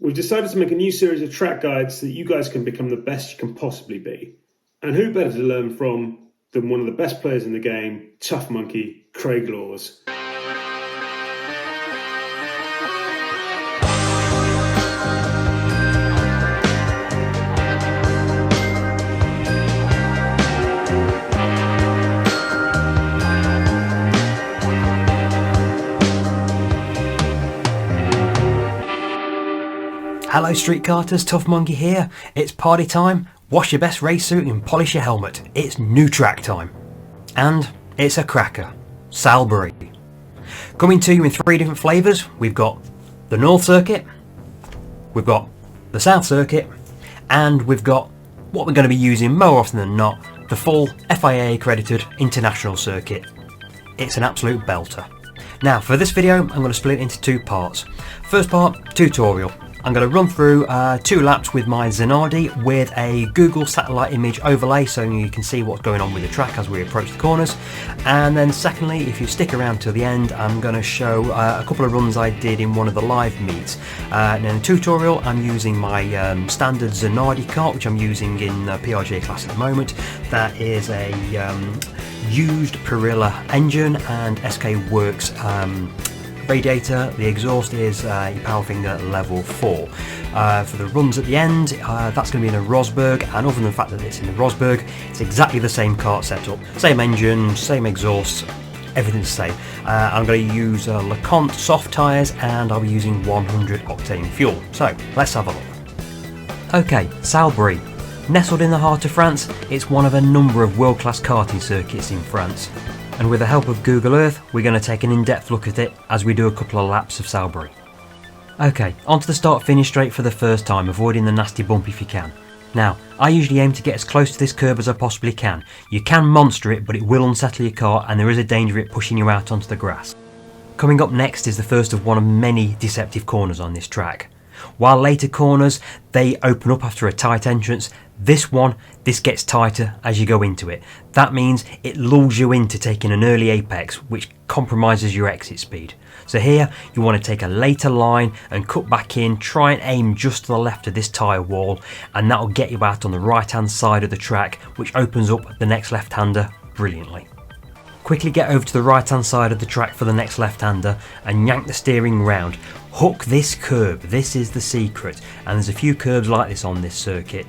We've decided to make a new series of track guides so that you guys can become the best you can possibly be. And who better to learn from than one of the best players in the game, Tough Monkey, Craig Laws. Hello Street Karters, Tough Monkey here. It's party time. Wash your best race suit and polish your helmet. It's new track time. And it's a cracker. Salbris. Coming to you in 3 different flavours. We've got the North Circuit, we've got the South Circuit, and we've got what we're going to be using more often than not, the full FIA accredited International Circuit. It's an absolute belter. Now for this video I'm going to split it into 2 parts. First part, tutorial. I'm going to run through 2 laps with my Zanardi with a Google satellite image overlay so you can see what's going on with the track as we approach the corners. And then secondly, if you stick around till the end, I'm going to show a couple of runs I did in one of the live meets. In the tutorial I'm using my standard Zanardi kart, which I'm using in PRGA class at the moment. That is a used Perilla engine and SK Works radiator. The exhaust is a Powerfinger level 4. For the runs at the end, that's going to be in a Rosberg, and other than the fact that it's in the Rosberg, it's exactly the same kart setup. Same engine, same exhaust, everything's the same. I'm going to use Cont soft tyres and I'll be using 100 octane fuel. So let's have a look. Okay, Salbris. Nestled in the heart of France, it's one of a number of world-class karting circuits in France. And with the help of Google Earth, we're going to take an in-depth look at it as we do a couple of laps of Salbris. Okay, onto the start-finish straight for the first time, avoiding the nasty bump if you can. Now, I usually aim to get as close to this curb as I possibly can. You can monster it, but it will unsettle your car and there is a danger of it pushing you out onto the grass. Coming up next is the first of one of many deceptive corners on this track. While later corners, they open up after a tight entrance, this gets tighter as you go into it. That means it lulls you into taking an early apex, which compromises your exit speed. So here, you want to take a later line and cut back in, try and aim just to the left of this tyre wall, and that'll get you out on the right hand side of the track, which opens up the next left-hander brilliantly. Quickly get over to the right hand side of the track for the next left-hander and yank the steering round. Hook this curb, this is the secret, and there's a few curbs like this on this circuit.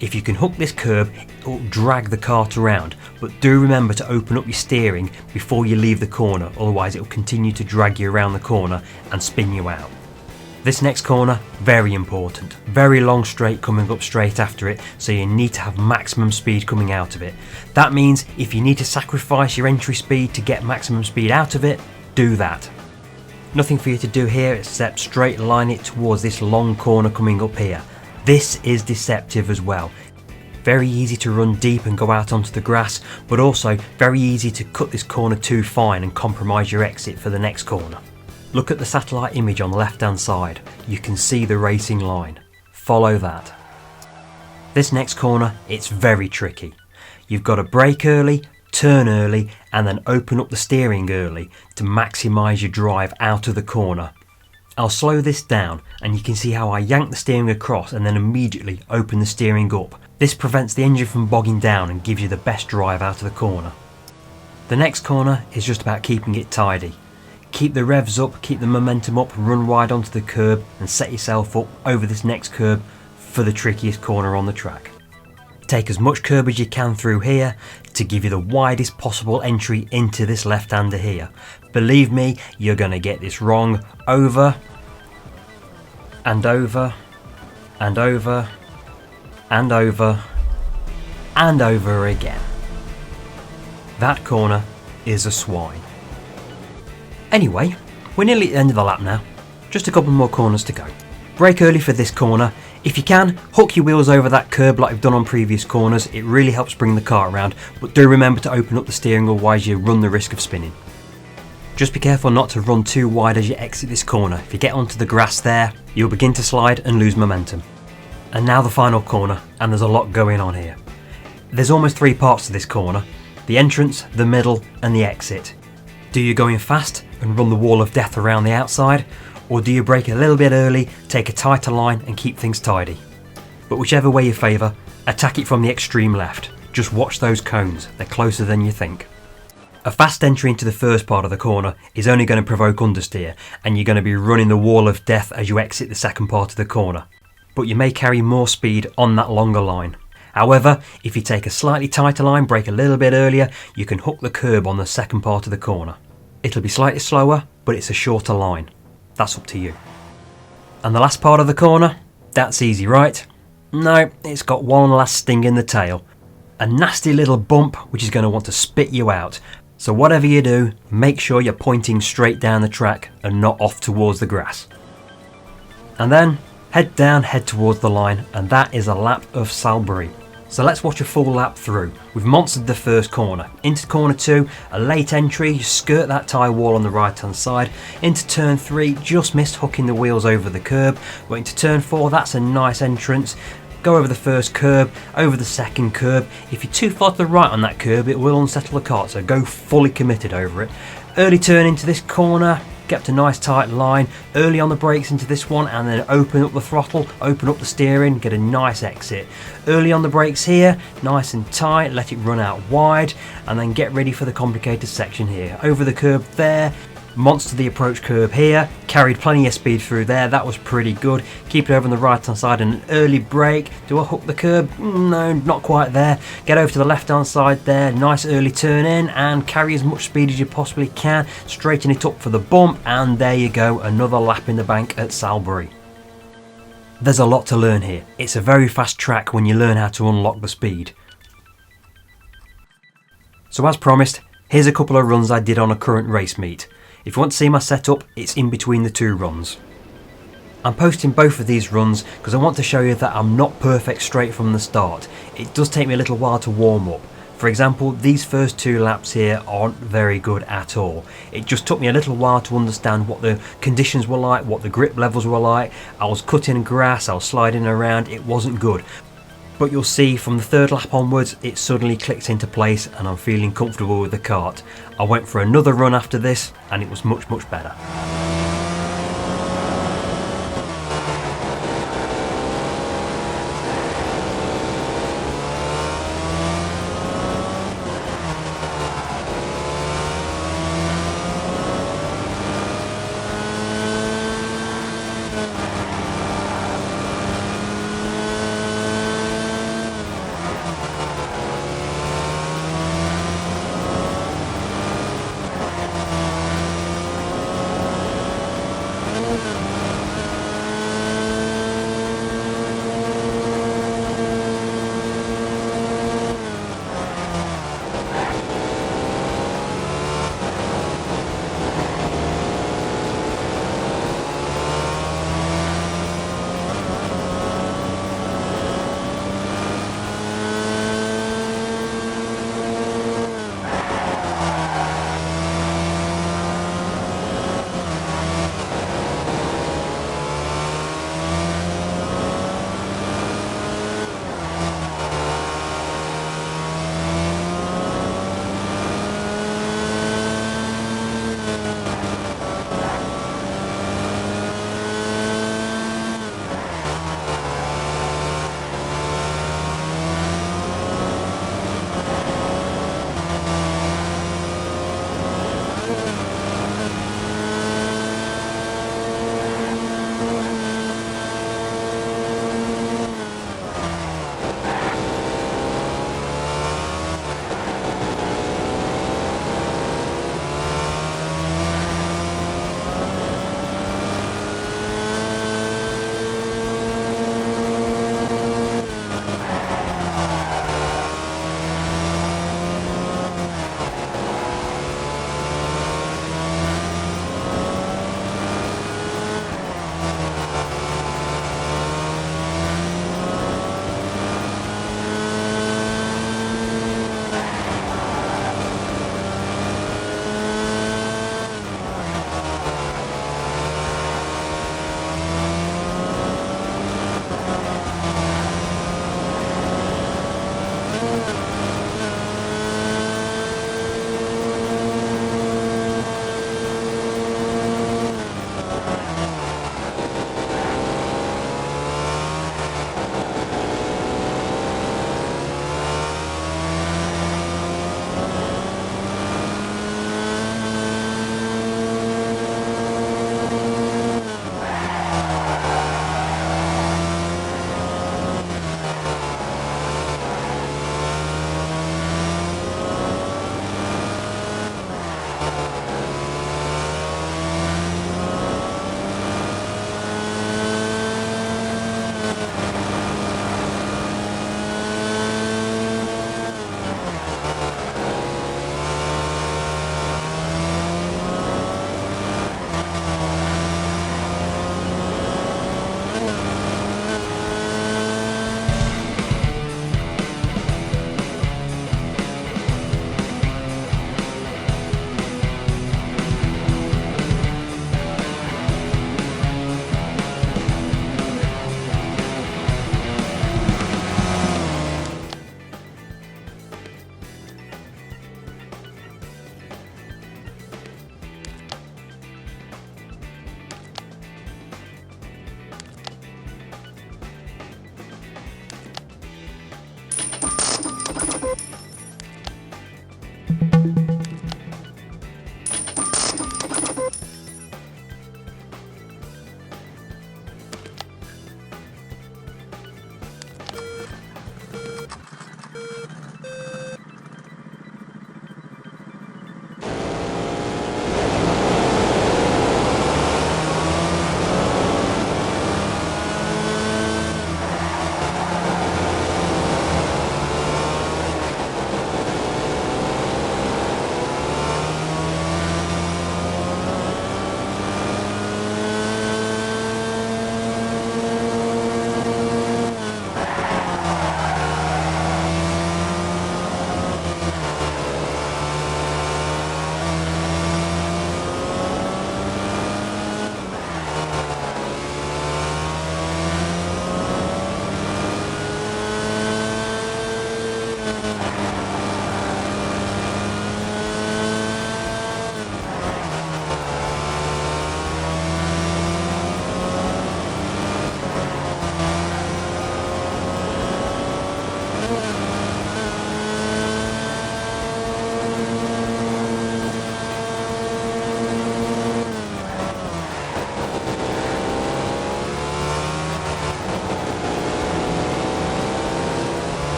If you can hook this curb, it will drag the kart around, but do remember to open up your steering before you leave the corner, otherwise it will continue to drag you around the corner and spin you out. This next corner, very important. Very long straight coming up straight after it, so you need to have maximum speed coming out of it. That means if you need to sacrifice your entry speed to get maximum speed out of it, do that. Nothing for you to do here except straight line it towards this long corner coming up here. This is deceptive as well. Very easy to run deep and go out onto the grass, but also very easy to cut this corner too fine and compromise your exit for the next corner. Look at the satellite image on the left hand side. You can see the racing line. Follow that. This next corner, it's very tricky. You've got to brake early, turn early, and then open up the steering early to maximise your drive out of the corner. I'll slow this down and you can see how I yank the steering across and then immediately open the steering up. This prevents the engine from bogging down and gives you the best drive out of the corner. The next corner is just about keeping it tidy. Keep the revs up, keep the momentum up, run wide onto the curb and set yourself up over this next curb for the trickiest corner on the track. Take as much curb as you can through here to give you the widest possible entry into this left-hander here. Believe me, you're going to get this wrong over and over and over and over and over again. That corner is a swine. Anyway, we're nearly at the end of the lap now. Just a couple more corners to go. Brake early for this corner. If you can, hook your wheels over that curb like we've done on previous corners. It really helps bring the car around, but do remember to open up the steering, otherwise you run the risk of spinning. Just be careful not to run too wide as you exit this corner. If you get onto the grass there, you'll begin to slide and lose momentum. And now the final corner, and there's a lot going on here. There's almost 3 parts to this corner: the entrance, the middle and the exit. Do you go in fast and run the wall of death around the outside, Or do you brake a little bit early, take a tighter line and keep things tidy? But whichever way you favour, attack it from the extreme left. Just watch those cones, they're closer than you think. A fast entry into the first part of the corner is only going to provoke understeer, and you're going to be running the wall of death as you exit the second part of the corner. But you may carry more speed on that longer line. However, if you take a slightly tighter line, brake a little bit earlier, you can hook the curb on the second part of the corner. It'll be slightly slower, but it's a shorter line. That's up to you. And the last part of the corner? That's easy, right? No, it's got one last sting in the tail. A nasty little bump which is going to want to spit you out. So whatever you do, make sure you're pointing straight down the track and not off towards the grass. And then, head down, head towards the line, and that is a lap of Salbris. So let's watch a full lap through. We've monstered the first corner. Into corner 2, a late entry, you skirt that tyre wall on the right hand side. Into turn 3, just missed hooking the wheels over the curb. But into turn 4, that's a nice entrance. Go over the first curb, over the second curb. If you're too far to the right on that curb, it will unsettle the kart, so go fully committed over it. Early turn into this corner, get a nice tight line, early on the brakes into this one, and then open up the throttle, open up the steering, get a nice exit. Early on the brakes here, nice and tight, let it run out wide, and then get ready for the complicated section here. Over the curb there, monster the approach curb here, carried plenty of speed through there, that was pretty good. Keep it over on the right hand side and an early brake. Do I hook the curb? No, not quite there. Get over to the left hand side there, nice early turn in and carry as much speed as you possibly can, straighten it up for the bump, and there you go, another lap in the bank at Salbris. There's a lot to learn here. It's a very fast track when you learn how to unlock the speed. So as promised, here's a couple of runs I did on a current race meet. If you want to see my setup, it's in between the two runs. I'm posting both of these runs because I want to show you that I'm not perfect straight from the start. It does take me a little while to warm up. For example, these first 2 laps here aren't very good at all. It just took me a little while to understand what the conditions were like, what the grip levels were like. I was cutting grass, I was sliding around, it wasn't good. But you'll see from the 3rd lap onwards, it suddenly clicks into place and I'm feeling comfortable with the kart. I went for another run after this and it was much better.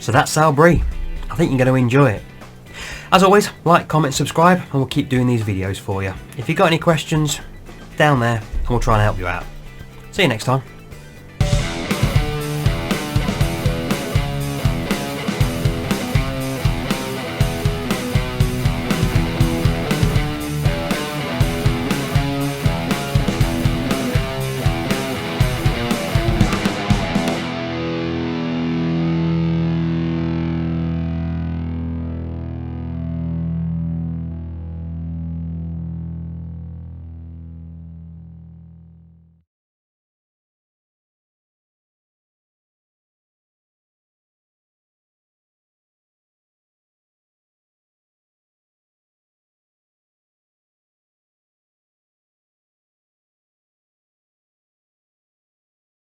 So that's Salbris. I think you're going to enjoy it. As always, like, comment, subscribe, and we'll keep doing these videos for you. If you've got any questions, down there, and we'll try and help you out. See you next time.